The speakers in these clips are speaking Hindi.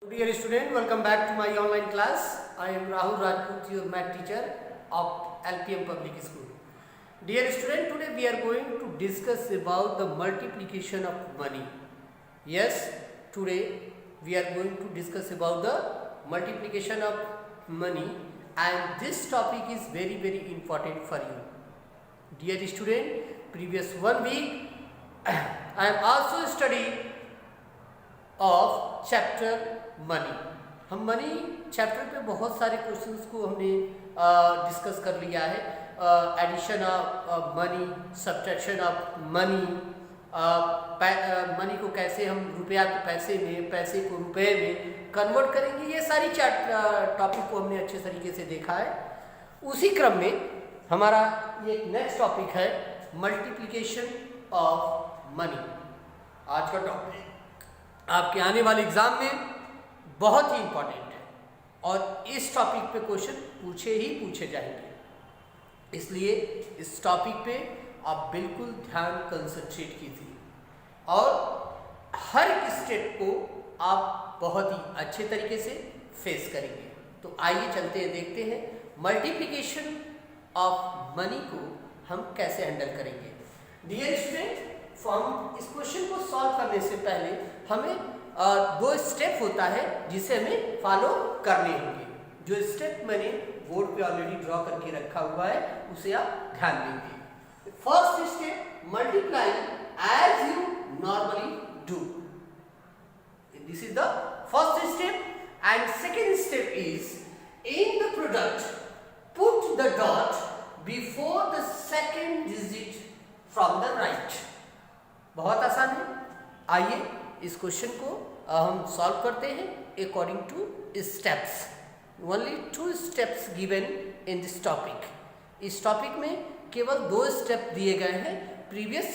Dear student, welcome back to my online class. I am Rahul Rajput, your math teacher of LPM Public School. Dear student, today we are going to discuss about the multiplication of money. Yes, today we are going to discuss about the multiplication of money, and this topic is very important for you. Dear student, previous 1 week I am also studying of chapter money. हम मनी चैप्टर पे बहुत सारे क्वेश्चंस को हमने डिस्कस कर लिया है. Addition of money, subtraction of money, money को कैसे हम रुपया को पैसे में, पैसे को रुपए में कन्वर्ट करेंगे, ये सारी टॉपिक को हमने अच्छे तरीके से देखा है. उसी क्रम में हमारा ये नेक्स्ट टॉपिक है मल्टीप्लिकेशन ऑफ मनी. आज का टॉपिक आपके आने वाले एग्जाम में बहुत ही इंपॉर्टेंट है और इस टॉपिक पे क्वेश्चन पूछे जाएंगे. इसलिए इस टॉपिक पे आप बिल्कुल ध्यान कंसंट्रेट कीजिए और हर एक स्टेप को आप बहुत ही अच्छे तरीके से फेस करेंगे. तो आइए चलते हैं, देखते हैं मल्टीप्लिकेशन ऑफ मनी को हम कैसे हैंडल करेंगे. डियर स्टूडेंट, हम इस क्वेश्चन को सॉल्व करने से पहले हमें दो स्टेप होता है जिसे हमें फॉलो करने होंगे. जो स्टेप मैंने बोर्ड पे ऑलरेडी ड्रॉ करके रखा हुआ है उसे आप ध्यान देंगे. First step, multiply as you normally do. This is the first step. And second step is in the product put the dot before the second digit from the right. बहुत आसान है. आइए इस क्वेश्चन को हम सॉल्व करते हैं according two steps. Only 2 steps given in this topic. इस टॉपिक में केवल 2 स्टेप दिए गए हैं. प्रीवियस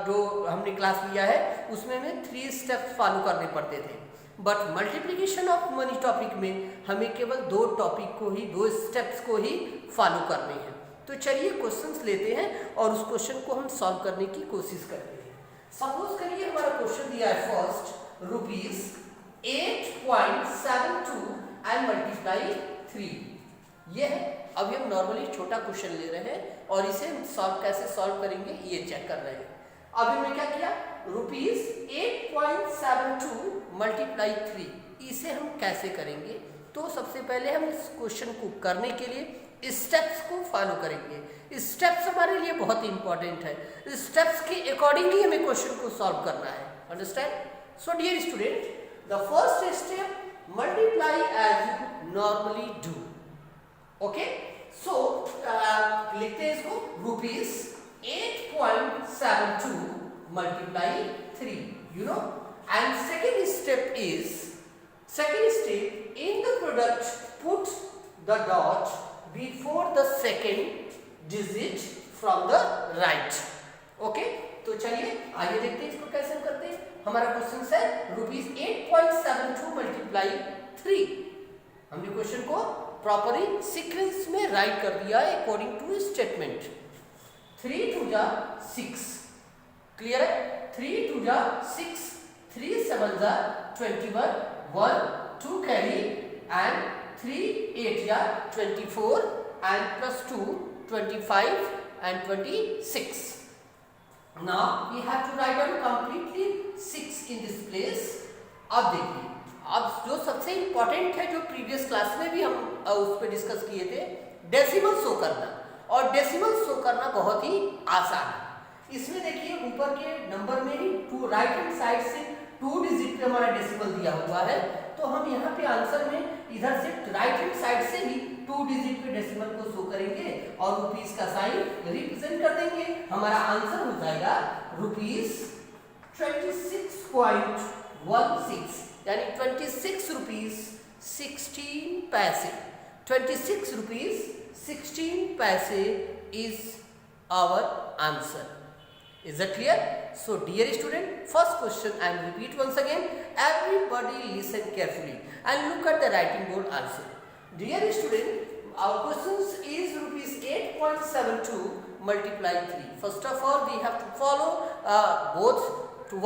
जो हमने क्लास लिया है उसमें हमें 3 स्टेप्स फॉलो करने पड़ते थे, but multiplication of money topic में हमें केवल 2 टॉपिक को ही, 2 स्टेप्स को ही फॉलो करने हैं. तो चलिए क्वेश्चंस लेते हैं और उस क्वेश्चन को हम सॉल्व करने की कोशिश करते हैं. सपोज करिए हमारा क्वेश्चन दिया है फर्स्ट ₹8.72 एंड मल्टीप्लाई 3. ये है. अभी हम नॉर्मली छोटा क्वेश्चन ले रहे हैं और इसे हम कैसे सॉल्व करेंगे ये चेक कर रहे हैं. अभी हमने क्या किया, ₹8.72 मल्टीप्लाई 3, इसे हम कैसे करेंगे. तो सबसे पहले हम इस क्वेश्चन को करने के लिए स्टेप्स को फॉलो करेंगे. स्टेप्स हमारे लिए बहुत इंपॉर्टेंट है. स्टेप्स के अकॉर्डिंगली हमें क्वेश्चन को सॉल्व करना है. Understand. So dear student, the first step, multiply as you normally do. Okay, so लिखते हैं इसको, ₹8.72 multiply 3, you know. And second step in the product put the dot before the second digit from the right. Okay, तो चलिए आइए देखते हैं इसको कैसे हम करते हैं. हमारा क्वेश्चन है ₹8.72 मल्टीप्लाई 3. हमने क्वेश्चन को प्रॉपरली सीक्वेंस में राइट कर दिया है अकॉर्डिंग टू स्टेटमेंट. 3 2 जा 6. क्लियर है. 3 2 जा 6, 3 7 जा 21, 1 2 carry and 3 8 ja 24 and plus 2 25 and 26. Now we have to write down completely 6 in this place. अब देखिए, अब जो सबसे इंपॉर्टेंट है, जो प्रीवियस क्लास में भी हम उस पर डिस्कस किए थे, डेसिमल शो करना. और डेसिमल शो करना बहुत ही आसान है. इसमें देखिए ऊपर के नंबर में ही राइट हैंड साइड से 2 डिजिट पे हमारा डेसिमल दिया हुआ है. तो हम यहाँ पे आंसर में इधर से राइट हैंड साइड से ही 2 डिजिट पे डेसिमल को शो करेंगे और रुपीस का साइन रिप्रेजेंट कर देंगे. हमारा आंसर हो जाएगा ₹26.16, यानी 26 रुपीस 16 पैसे. 26 rupees 16 paise is our answer. Is that clear? So dear student, first question I will repeat once again. Everybody listen carefully and look at the writing board also. Dear student, our questions is ₹8.72 multiply 3. First of all, we have to follow both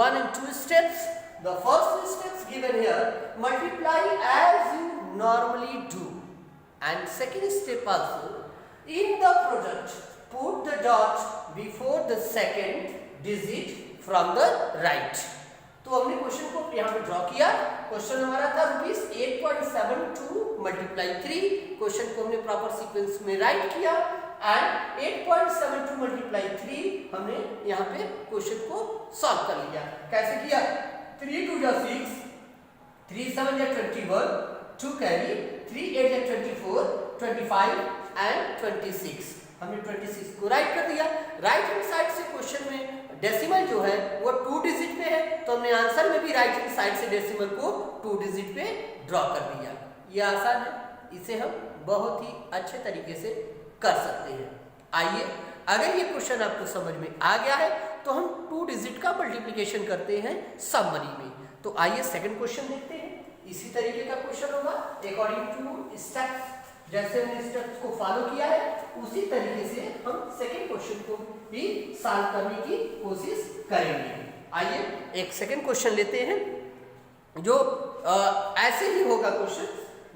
1 and 2 steps. The first steps given here, multiply as you normally do. And second step also, in the product, put the dot before the second digit from the right. तो हमने क्वेश्चन को यहाँ पे ड्रॉ किया। क्वेश्चन हमारा था ₹8.72 मल्टीप्लाई 3। क्वेश्चन को हमने प्रॉपर सीक्वेंस में राइट किया एंड 8.72 मल्टीप्लाई 3 हमने यहाँ पे क्वेश्चन को सॉल्व कर लिया। कैसे किया? 3 2 जा 6, 3 7 जा 21, 2 कैरी, 3 8 जा 24, 25 एंड 26। हमने 26 को राइट कर दिया। राइट हैंड साइड से क्वेश्चन में डेसिमल जो है वो 2 डिजिट पे है, तो हमने आंसर में भी राइट हैंड साइड से डेसिमल को 2 डिजिट पे ड्रॉ कर दिया। ये आसान है, इसे हम बहुत ही अच्छे तरीके से कर सकते हैं। आइए, अगर ये क्वेश्चन आपको समझ में आ गया है तो हम 2 डिजिट का मल्टीप्लिकेशन करते हैं समरी में। तो आइए सेकंड क्वेश्चन देखते हैं। इसी तरीके का क्वेश्चन होगा अकॉर्डिंग टू स्टेप्स, जैसे हमने स्टेप्स को फॉलो किया है उसी तरीके से हम सेकंड क्वेश्चन को भी सॉल्व करने की कोशिश करेंगे। आइए एक सेकंड क्वेश्चन लेते हैं जो ऐसे ही होगा क्वेश्चन।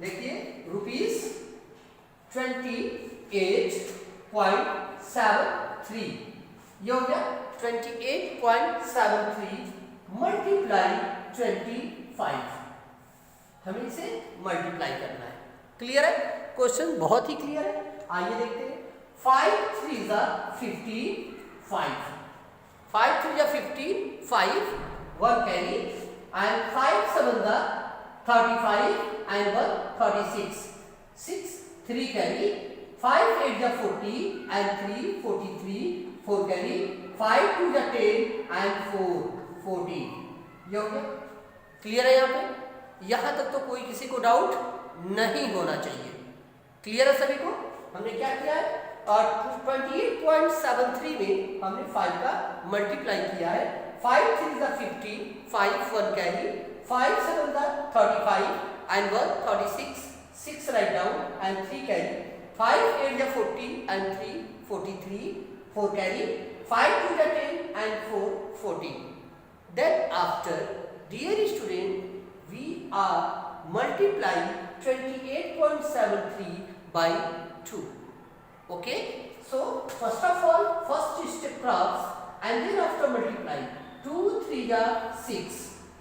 देखिए ₹28.73 ये हो गया 28.73 मल्टीप्लाई 25। हमें इसे मल्टीप्लाई करना है। क्लियर है? क्वेश्चन बहुत ही क्लियर है। आइए देखते हैं। 5 3 जा 15, 5 5 3 जा 15, 5 1 कैरी एंड 5 7 जा 35 एंड 1 36, 6 3 कैरी, 5 8 जा 40 एंड 3 43, 4 कैरी, 5 2 जा 10 एंड 4 14। ये हो गया। क्लियर है? यहाँ पे यहाँ तक तो कोई किसी को डाउट नहीं होना चाहिए। क्लियर है सभी को? हमने क्या किया है और 28.73 में हमने 5 का मल्टीप्लाई किया है। 5 3 जा 15, 5 1 कैरी, 5 7 जा 35 and 1 36, 6 write down and 3 carry, 5 8 जा 40 एंड 3 43, 4 कैरी, 5 2 जा 10 and 4 14। Then after, dear student, we are multiplying 28.73 by 2. Okay, so first of all, first step cross and then after multiply 2 3 ja 6,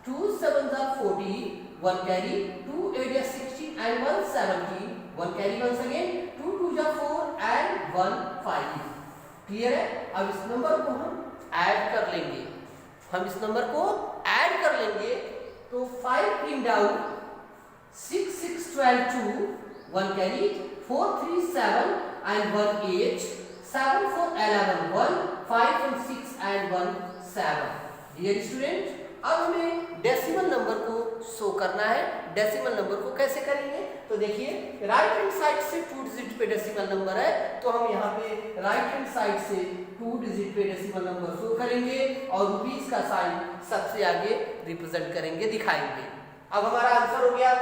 2 7 ja 40, 1 carry, 2 8 ja 16 and 1 17, 1 carry once again, 2 2 ja 4 and 1 5। Clear है? अब इस नंबर को हम ऐड कर लेंगे। हम इस नंबर को ऐड कर लेंगे तो 5 pin down, 6 6 12 2, 1 carry, 4 3 7 and 1 8, 7 4 11 1, 5 1 6 and 1 7। Dear student, अब हमें डेसिमल नंबर को शो करना है। डेसिमल नंबर को कैसे करेंगे? तो देखिए राइट हैंड साइड से 2 डिजिट पे डेसिमल नंबर है, तो हम यहाँ पे राइट हैंड साइड से 2 डिजिट पे डेसिमल नंबर शो करेंगे और रुपीस का साइन सबसे आगे रिप्रेजेंट करेंगे, दिखाएंगे। अब हमारा आंसर हो गया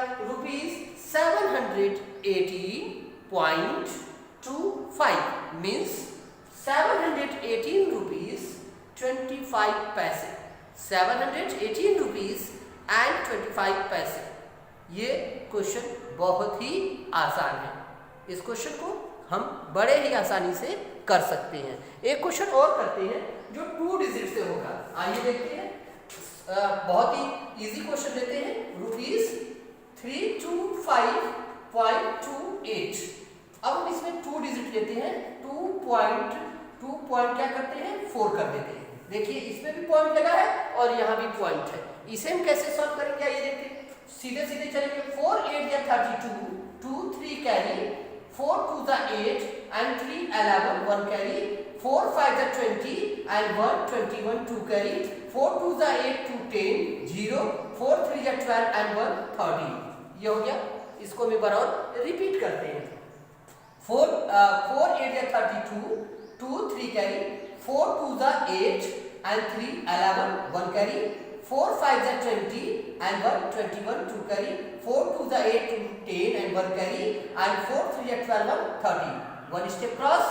₹718.25 मीन्स 718 रुपीज 25 पैसे। 718 रुपीज एंड 25 पैसे। ये क्वेश्चन बहुत ही आसान है। इस क्वेश्चन को हम बड़े ही आसानी से कर सकते हैं। एक क्वेश्चन और करते हैं जो 2 डिजिट से होगा। आइए देखते हैं। बहुत ही इजी क्वेश्चन लेते हैं। ₹325.28। अब हम इसमें 2 डिजिट लेते हैं। 2 पॉइंट क्या करते हैं? 4 कर देते हैं। देखिए इसमें भी पॉइंट लगा है और यहाँ भी पॉइंट है। इसे हम कैसे सॉल्व करेंगे? आइए देखते हैं। सीधे सीधे चलेंगे। 4 8 या 32, 2 3 कैरी, 4 2 जा 8 and 3 11, 1 कैरी, 4 5 जा 20 and 1 21, 2 कैरी, 4 2 जा 8 2 10 0, 4 3 जा 12 and 1 13। ये हो गया। इसको हम एक बार और रिपीट करते हैं। 4 8 या 32, 2 3 कैरी, 4 2 जा 8 and 3 11, 1 कैरी, 4 5 जा 20 and 1 21, 2 कैरी, 4 2 जा 8 2 10 and 1 कैरी and 4 3 जा 12 1 13। 1 step cross,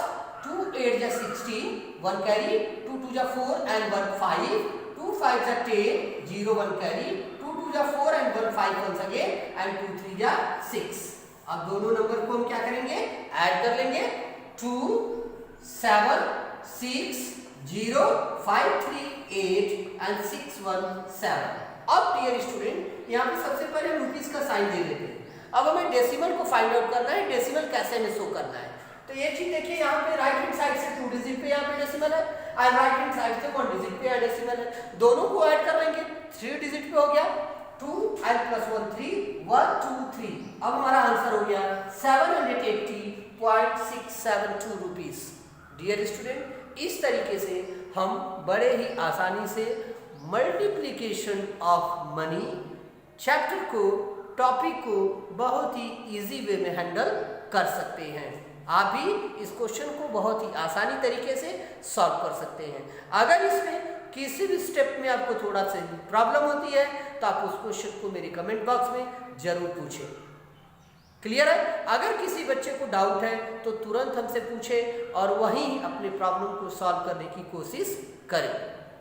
2 8 जा 16, 1 कैरी, 2 2 जा 4 and 1 5, 2 2 5 जा 10, 0 1 कैरी, 2 2 जा 4 and 1 5 once again and 2 3 जा 6। अब दोनों नंबर को हम क्या करेंगे, ऐड कर लेंगे। 2 7 6 0 5 3 8 and 6 1 7। अब डियर स्टूडेंट यहाँ पे सबसे पहले रुपीस का साइन दे देते हैं। अब हमें डेसिमल को फाइंड आउट करना है, डेसिमल कैसे हमें शो करना है। तो ये चीज देखिए, यहाँ पे राइट हैंड साइड से 2 डिजिट पे यहाँ पे डेसिमल है और राइट हैंड साइड से 1 डिजिट पे डेसिमल है। दोनों को ऐड कर लेंगे, 3 डिजिट पे हो गया, 2 and plus 1 3 1 2 3। अब हमारा आंसर हो गया 780.672 रुपीस। डियर स्टूडेंट, इस तरीके से हम बड़े ही आसानी से मल्टीप्लिकेशन ऑफ मनी चैप्टर को, टॉपिक को बहुत ही इजी वे में हैंडल कर सकते हैं। आप भी इस क्वेश्चन को बहुत ही आसानी तरीके से सॉल्व कर सकते हैं। अगर इसमें किसी भी स्टेप में आपको थोड़ा सा प्रॉब्लम होती है तो आप उस क्वेश्चन को मेरे कमेंट बॉक्स में जरूर पूछें। क्लियर है? अगर किसी बच्चे को डाउट है तो तुरंत हमसे पूछे और वहीं अपने प्रॉब्लम को सॉल्व करने की कोशिश करें।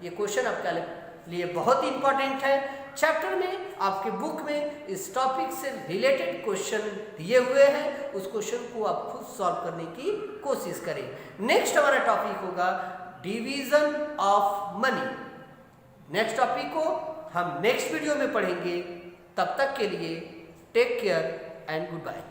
ये क्वेश्चन आपके लिए बहुत ही इंपॉर्टेंट है। चैप्टर में आपके बुक में इस टॉपिक से रिलेटेड क्वेश्चन दिए हुए हैं, उस क्वेश्चन को आप खुद सॉल्व करने की कोशिश करें। नेक्स्ट हमारा टॉपिक होगा division of money. Next topic को हम नेक्स्ट वीडियो में पढ़ेंगे। तब तक के लिए take care and good bye.